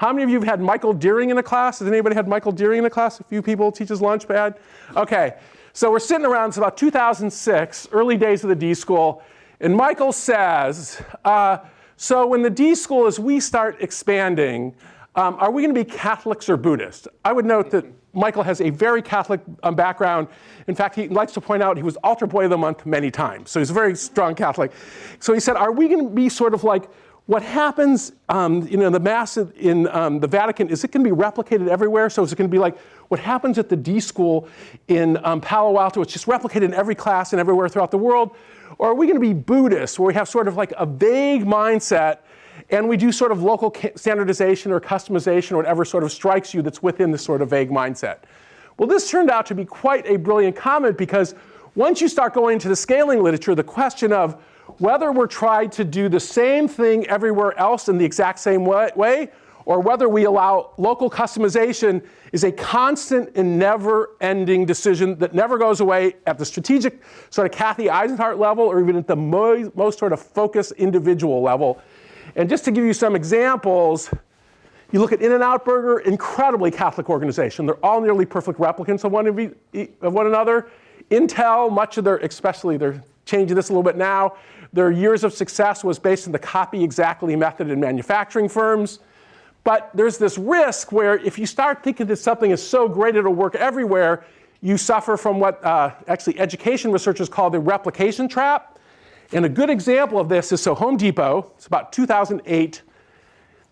How many of you have had Michael Deering in a class? Has anybody had Michael Deering in a class? A few people, teaches Launchpad? Okay, so we're sitting around, it's about 2006, early days of the D School, and Michael says, so when the D School, as we start expanding, are we going to be Catholics or Buddhists? I would note that Michael has a very Catholic background. In fact, he likes to point out he was altar boy of the month many times. So he's a very strong Catholic. So he said, are we going to be sort of like what happens the Mass in the Vatican, is it going to be replicated everywhere? So is it going to be like what happens at the D School in Palo Alto? It's just replicated in every class and everywhere throughout the world? Or are we going to be Buddhists, where we have sort of like a vague mindset and we do sort of local standardization or customization or whatever sort of strikes you that's within this sort of vague mindset? Well, this turned out to be quite a brilliant comment, because once you start going into the scaling literature, the question of whether we're trying to do the same thing everywhere else in the exact same way, or whether we allow local customization, is a constant and never-ending decision that never goes away at the strategic sort of Kathy Eisenhart level, or even at the most sort of focused individual level. And just to give you some examples, you look at In-N-Out Burger, incredibly Catholic organization. They're all nearly perfect replicants of one another. Intel, much of their, especially they're changing this a little bit now, their years of success was based on the copy exactly method in manufacturing firms. But there's this risk where if you start thinking that something is so great it'll work everywhere, you suffer from what actually education researchers call the replication trap. And a good example of this is, so Home Depot, it's about 2008,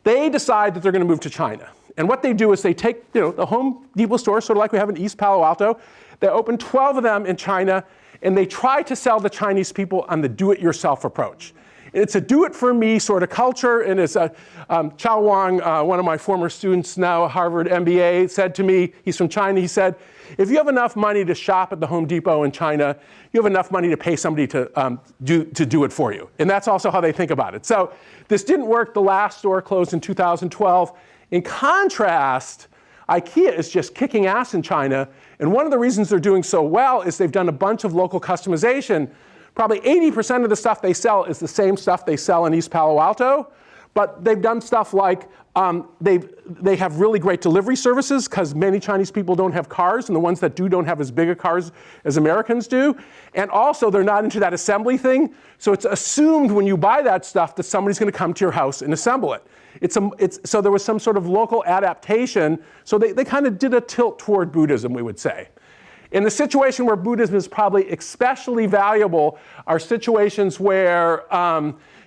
they decide that they're going to move to China. And what they do is they take the Home Depot store, sort of like we have in East Palo Alto, they open 12 of them in China, and they try to sell the Chinese people on the do-it-yourself approach. It's a do-it-for-me sort of culture, and it's Chao Wang, one of my former students now, Harvard MBA, said to me, he's from China, he said, if you have enough money to shop at the Home Depot in China, you have enough money to pay somebody to do it for you. And that's also how they think about it. So this didn't work. The last store closed in 2012. In contrast, IKEA is just kicking ass in China, and one of the reasons they're doing so well is they've done a bunch of local customization. Probably 80% of the stuff they sell is the same stuff they sell in East Palo Alto, but they've done stuff like they have really great delivery services, because many Chinese people don't have cars, and the ones that do don't have as big a cars as Americans do. And also they're not into that assembly thing, so it's assumed when you buy that stuff that somebody's going to come to your house and assemble it. So there was some sort of local adaptation, so they kind of did a tilt toward Buddhism, we would say. In the situation where Buddhism is probably especially valuable are situations where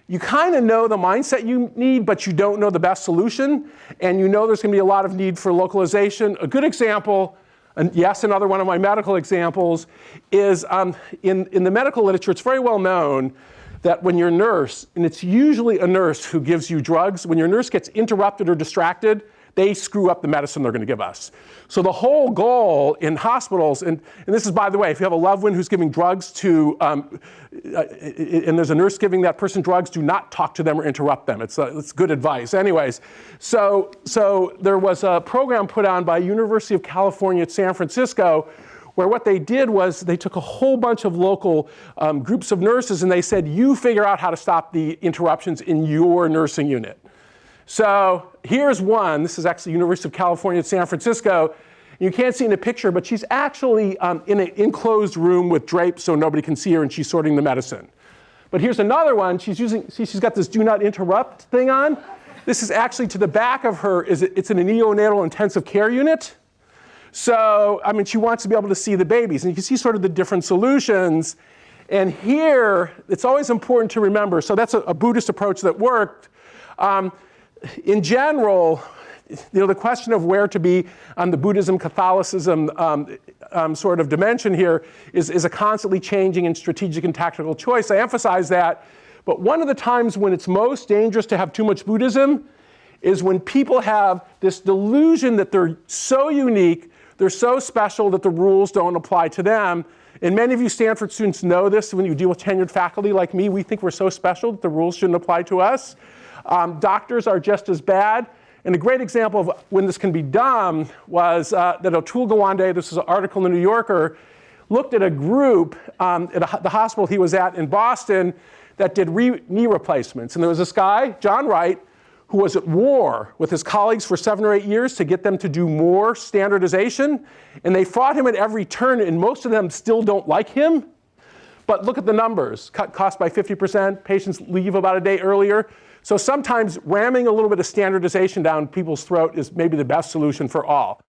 you kind of know the mindset you need, but you don't know the best solution, and you know there's going to be a lot of need for localization. A good example, and yes, another one of my medical examples, is in the medical literature, it's very well known that when you're a nurse, and it's usually a nurse who gives you drugs, when your nurse gets interrupted or distracted, they screw up the medicine they're going to give us. So the whole goal in hospitals, and this is, by the way, if you have a loved one who's giving drugs to, and there's a nurse giving that person drugs, do not talk to them or interrupt them. It's good advice. Anyways, so there was a program put on by University of California at San Francisco, where what they did was they took a whole bunch of local groups of nurses, and they said, you figure out how to stop the interruptions in your nursing unit. So here's one. This is actually University of California at San Francisco. You can't see in the picture, but she's actually in an enclosed room with drapes so nobody can see her, and she's sorting the medicine. But here's another one. She's got this do not interrupt thing on. This is actually to the back of her. It's in a neonatal intensive care unit. So, I mean, she wants to be able to see the babies. And you can see sort of the different solutions. And here, it's always important to remember, so that's a Buddhist approach that worked. In general, the question of where to be on the Buddhism, Catholicism sort of dimension here is a constantly changing and strategic and tactical choice. I emphasize that. But one of the times when it's most dangerous to have too much Buddhism is when people have this delusion that they're so unique, they're so special that the rules don't apply to them. And many of you Stanford students know this. When you deal with tenured faculty like me, we think we're so special that the rules shouldn't apply to us. Doctors are just as bad. And a great example of when this can be done was that Atul Gawande, this is an article in the New Yorker, looked at a group at the hospital he was at in Boston that did knee replacements. And there was this guy, John Wright, who was at war with his colleagues for 7 or 8 years to get them to do more standardization. And they fought him at every turn, and most of them still don't like him. But look at the numbers. Cut costs by 50%, patients leave about a day earlier. So sometimes ramming a little bit of standardization down people's throat is maybe the best solution for all.